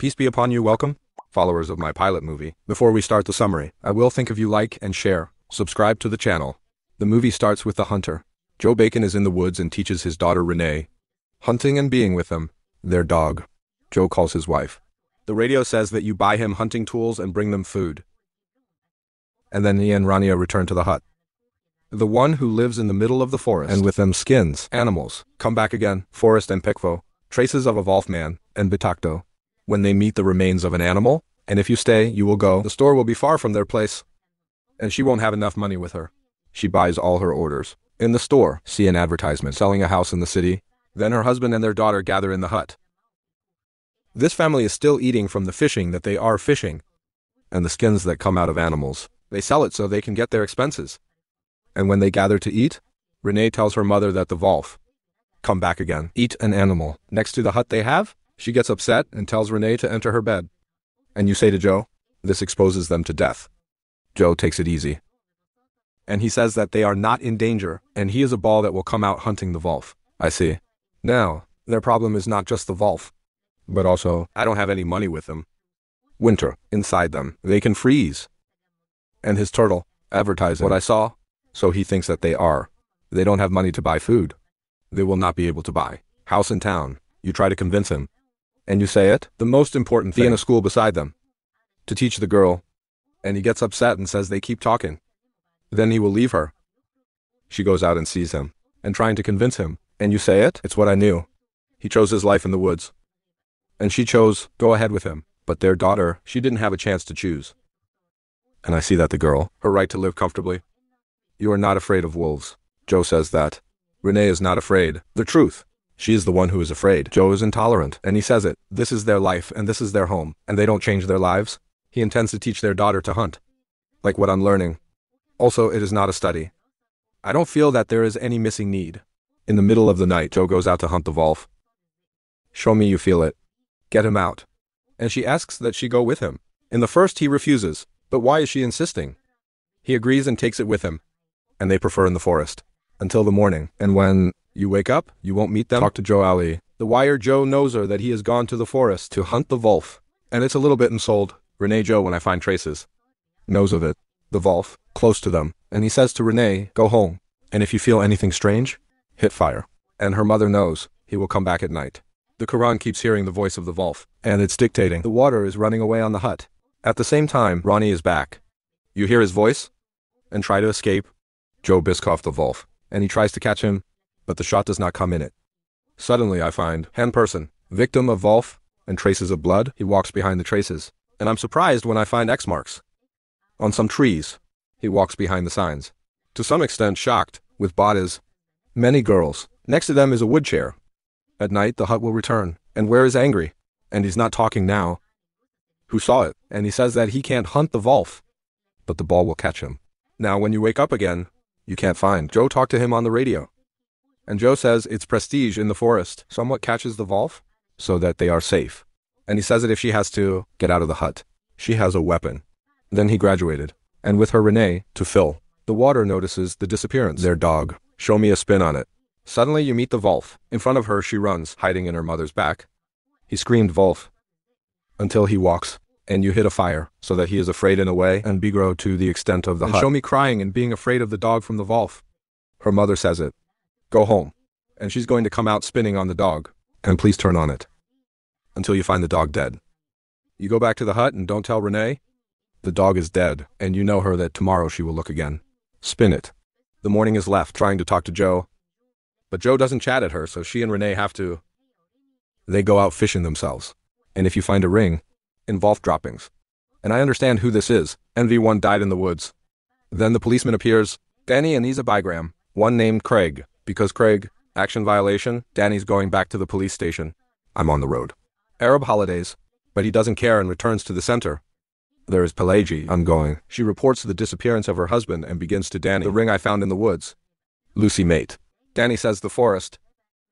Peace be upon you, welcome, followers of my pilot movie. Before we start the summary, I will think of you like and share, subscribe to the channel. The movie starts with the hunter. Joe Bacon is in the woods and teaches his daughter Renee, hunting and being with them, their dog. Joe calls his wife. The radio says that you buy him hunting tools and bring them food. And then he and Rania return to the hut. The one who lives in the middle of the forest, and with them skins, animals, come back again, Forrest and Pickfo, traces of a Wolfman, and Bitacto. When they meet the remains of an animal, and if you stay, you will go, the store will be far from their place. And she won't have enough money with her. She buys all her orders. In the store, see an advertisement selling a house in the city. Then her husband and their daughter gather in the hut. This family is still eating from the fishing that they are fishing, and the skins that come out of animals. They sell it so they can get their expenses. And when they gather to eat, Renee tells her mother that the Wolf come back again, eat an animal. Next to the hut they have, she gets upset and tells Renee to enter her bed. And you say to Joe, this exposes them to death. Joe takes it easy. And he says that they are not in danger, and he is a ball that will come out hunting the Wolf. I see. Now, their problem is not just the Wolf, but also, I don't have any money with them. Winter, inside them, they can freeze. And his turtle, advertising what I saw, so he thinks that they are. They don't have money to buy food. They will not be able to buy house in town. You try to convince him. And you say it, the most important thing, in a school beside them, to teach the girl. And he gets upset and says they keep talking. Then he will leave her. She goes out and sees him, and trying to convince him. And you say it, it's what I knew. He chose his life in the woods. And she chose, go ahead with him. But their daughter, she didn't have a chance to choose. And I see that the girl, her right to live comfortably. You are not afraid of wolves. Joe says that. Renee is not afraid. The truth. She is the one who is afraid. Joe is intolerant, and he says it. This is their life, and this is their home, and they don't change their lives. He intends to teach their daughter to hunt. Like what I'm learning. Also, it is not a study. I don't feel that there is any missing need. In the middle of the night, Joe goes out to hunt the Wolf. Show me you feel it. Get him out. And she asks that she go with him. In the first he refuses, but why is she insisting? He agrees and takes it with him. And they prefer in the forest. Until the morning. And when you wake up, you won't meet them. Talk to Joe Ali. The wire Joe knows her that he has gone to the forest to hunt the Wolf. And it's a little bit unsold. Renee Joe, when I find traces, knows of it. The Wolf, close to them. And he says to Renee, go home. And if you feel anything strange, hit fire. And her mother knows he will come back at night. The Quran keeps hearing the voice of the Wolf. And it's dictating. The water is running away on the hut. At the same time, Ronnie is back. You hear his voice? And try to escape. Joe Biscoff the Wolf. And he tries to catch him, but the shot does not come in it. Suddenly I find hen person, victim of Wolf, and traces of blood. He walks behind the traces. And I'm surprised when I find X marks. On some trees. He walks behind the signs. To some extent shocked, with bodies. Many girls. Next to them is a wood chair. At night the hut will return. And where is angry? And he's not talking now. Who saw it? And he says that he can't hunt the Wolf. But the ball will catch him. Now when you wake up again, you can't find. Joe talked to him on the radio. And Joe says it's prestige in the forest. Somewhat catches the Wolf, so that they are safe. And he says that if she has to get out of the hut, she has a weapon. Then he graduated. And with her Renee, to Phil. The water notices the disappearance. Their dog. Show me a spin on it. Suddenly you meet the Wolf. In front of her she runs, hiding in her mother's back. He screamed Wolf. Until he walks. And you hit a fire, so that he is afraid in a way, and begro to the extent of the hut. Show me crying and being afraid of the dog from the Wolf. Her mother says it. Go home. And she's going to come out spinning on the dog. And please turn on it. Until you find the dog dead. You go back to the hut and don't tell Renee. The dog is dead, and you know her that tomorrow she will look again. Spin it. The morning is left trying to talk to Joe. But Joe doesn't chat at her, so she and Renee have to. They go out fishing themselves. And if you find a ring, involve droppings. And I understand who this is. NV1 died in the woods. Then the policeman appears. Danny and he's a bigram. One named Craig. Because Craig, action violation, Danny's going back to the police station. I'm on the road. Arab holidays. But he doesn't care and returns to the center. There is Pelagie. I'm going. She reports the disappearance of her husband and begins to Danny. The ring I found in the woods. Lucy mate. Danny says the forest.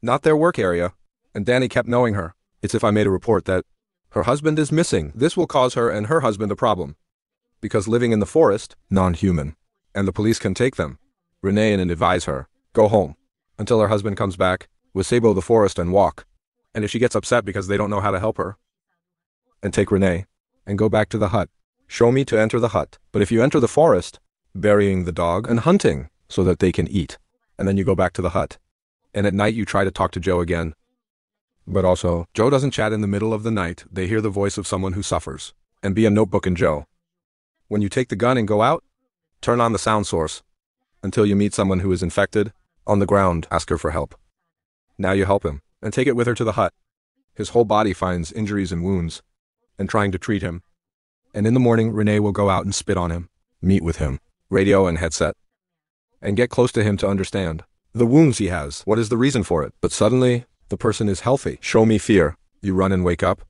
Not their work area. And Danny kept knowing her. It's if I made a report that her husband is missing. This will cause her and her husband a problem. Because living in the forest, non-human. And the police can take them. Renee and advise her. Go home. Until her husband comes back. With Sabo the forest and walk. And if she gets upset because they don't know how to help her. and take Renee, and go back to the hut. Show me to enter the hut. But if you enter the forest, burying the dog and hunting so that they can eat, and then you go back to the hut. And at night you try to talk to Joe again. But also, Joe doesn't chat in the middle of the night. They hear the voice of someone who suffers. And be a notebook in Joe. When you take the gun and go out, turn on the sound source. Until you meet someone who is infected, on the ground, ask her for help. Now you help him, and take it with her to the hut. His whole body finds injuries and wounds, and trying to treat him. And in the morning, Renee will go out and spit on him, meet with him, radio and headset, and get close to him to understand the wounds he has. What is the reason for it? But suddenly, the person is healthy. Show me fear. You run and wake up,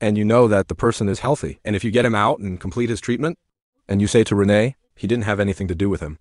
and you know that the person is healthy. And if you get him out and complete his treatment, and you say to Renee, he didn't have anything to do with him,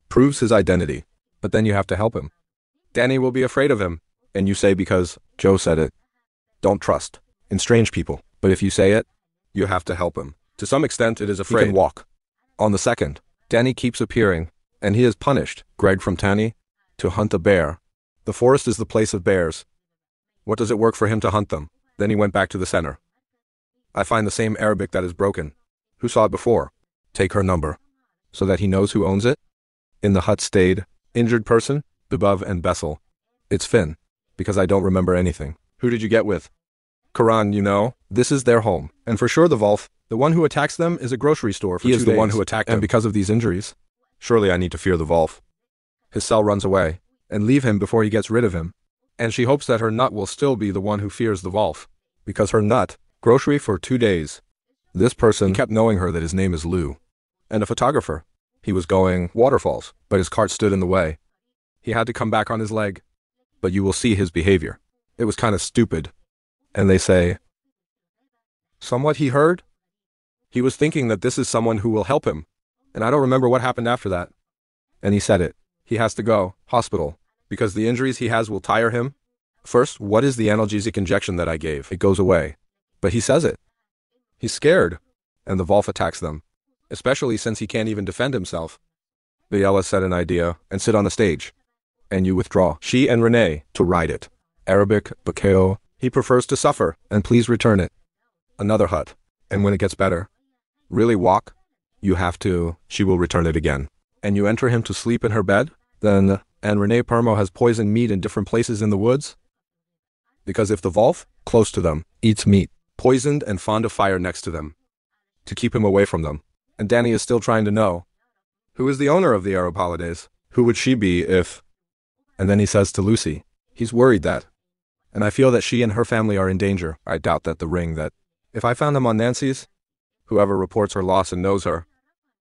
proves his identity. But then you have to help him. Danny will be afraid of him, and you say because Joe said it. Don't trust in strange people. But if you say it, you have to help him. To some extent, it is afraid. He can walk. On the second, Danny keeps appearing, and he is punished. Greg from Tanny, to hunt a bear. The forest is the place of bears. What does it work for him to hunt them? Then he went back to the center. I find the same Arabic that is broken. Who saw it before? Take her number, so that he knows who owns it. In the hut stayed, injured person, Bibov and Bessel. It's Finn, because I don't remember anything. Who did you get with? Karan, you know, this is their home. And for sure the Wolf, the one who attacks them, is a grocery store for 2 days. He is the one who attacked them. And because of these injuries, surely I need to fear the Wolf. His cell runs away, and leave him before he gets rid of him. And she hopes that her nut will still be the one who fears the Wolf. Because her nut, grocery for 2 days. This person kept knowing her that his name is Lou. And a photographer. He was going waterfalls, but his cart stood in the way. He had to come back on his leg. But you will see his behavior. It was kind of stupid. And they say, somewhat he heard? He was thinking that this is someone who will help him. And I don't remember what happened after that. And he said it. He has to go, hospital, because the injuries he has will tire him. First, what is the analgesic injection that I gave? It goes away. But he says it. He's scared. And the Wolf attacks them. Especially since he can't even defend himself. Viella said an idea, and sit on the stage. And you withdraw. She and Renee, to ride it. Arabic, Bakeo, he prefers to suffer, and please return it. Another hut. And when it gets better, really walk, you have to, she will return it again. And you enter him to sleep in her bed? Then, and Renee Permo has poisoned meat in different places in the woods? Because if the Wolf, close to them, eats meat, poisoned and fond of fire next to them, to keep him away from them. And Danny is still trying to know, who is the owner of the Arab holidays? Who would she be if... And then he says to Lucy, he's worried that. And I feel that she and her family are in danger. I doubt that the ring that, if I found him on Nancy's, whoever reports her loss and knows her,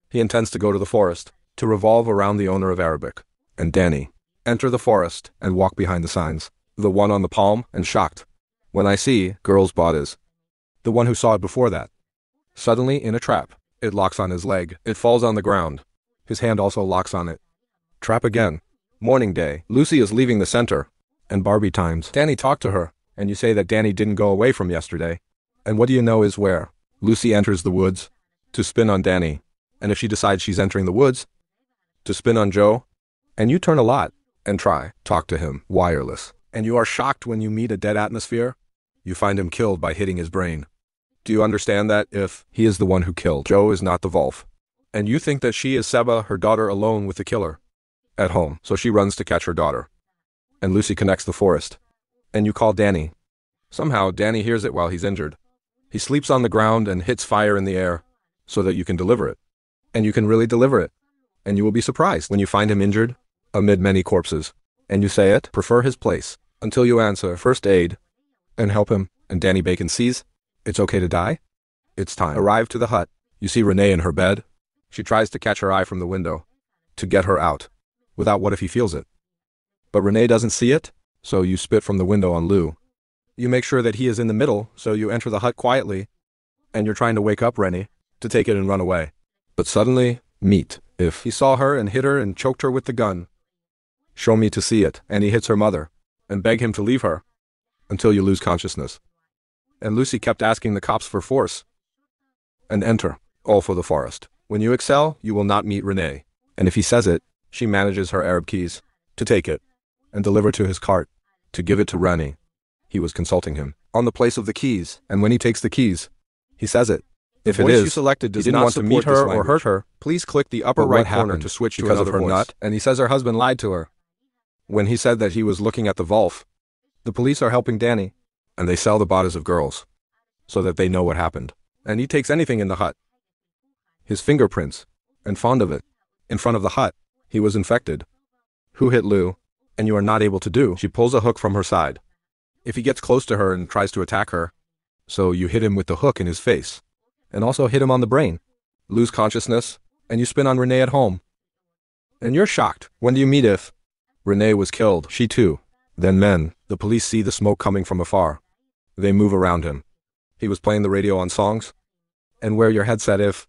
he intends to go to the forest, to revolve around the owner of Arabic. And Danny, enter the forest and walk behind the signs. The one on the palm, and shocked. When I see, girl's bodies. The one who saw it before that. Suddenly, in a trap, it locks on his leg. It falls on the ground. His hand also locks on it. Trap again. Morning day. Lucy is leaving the center. And Barbie times. Danny talked to her, and you say that Danny didn't go away from yesterday. And what do you know is where? Lucy enters the woods, to spin on Danny. And if she decides she's entering the woods, to spin on Joe, and you turn a lot, and try, talk to him, wireless. And you are shocked when you meet a dead atmosphere? You find him killed by hitting his brain. Do you understand that if he is the one who killed, Joe is not the Wolf? And you think that she is Seba, her daughter, alone with the killer? At home, so she runs to catch her daughter. And Lucy connects the forest. And you call Danny. Somehow, Danny hears it while he's injured. He sleeps on the ground and hits fire in the air, so that you can deliver it. And you can really deliver it. And you will be surprised when you find him injured, amid many corpses. And you say it, prefer his place, until you answer, first aid, and help him. And Danny Bacon sees, it's okay to die? It's time. Arrive to the hut. You see Renee in her bed. She tries to catch her eye from the window, to get her out. Without what if he feels it? But Renee doesn't see it, so you spit from the window on Lou. You make sure that he is in the middle, so you enter the hut quietly, and you're trying to wake up Rennie, to take it and run away. But suddenly, meet, if he saw her and hit her and choked her with the gun. Show me to see it, and he hits her mother, and beg him to leave her, until you lose consciousness. And Lucy kept asking the cops for force. And enter, all for the forest. When you excel, you will not meet Renee. And if he says it, she manages her Arab keys, to take it, and deliver to his cart, to give it to Rani. He was consulting him, on the place of the keys, and when he takes the keys, He says it. If it voice is, you selected does he didn't not want to meet support this her or hurt language. her. Please click the upper But right what corner happened to switch to because of another her voice. nut, and he says her husband lied to her. When he said that he was looking at the Wolf, the police are helping Danny, and they sell the bodies of girls, so that they know what happened. And he takes anything in the hut. His fingerprints, and fond of it. In front of the hut, he was infected. Who hit Lou? And you are not able to do. She pulls a hook from her side. If he gets close to her and tries to attack her, so you hit him with the hook in his face, and also hit him on the brain. Lose consciousness, and you spin on Renee at home. And you're shocked. When do you meet if Renee was killed? She too. Then men, the police see the smoke coming from afar. They move around him. He was playing the radio on songs. And wear your headset if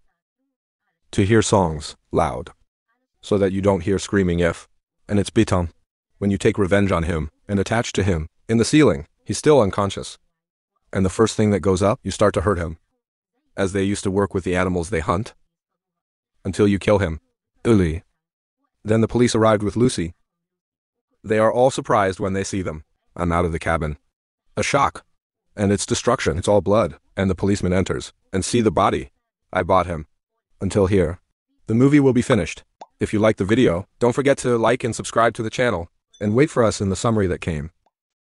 to hear songs loud, so that you don't hear screaming if. And it's Biton. When you take revenge on him and attach to him in the ceiling, he's still unconscious. And the first thing that goes up, you start to hurt him, as they used to work with the animals they hunt, until you kill him. Uli. Then the police arrived with Lucy. They are all surprised when they see them. I'm out of the cabin. A shock. And it's destruction. It's all blood. And the policeman enters and see the body. I bought him. Until here. The movie will be finished. If you like the video, don't forget to like and subscribe to the channel, and wait for us in the summary that came.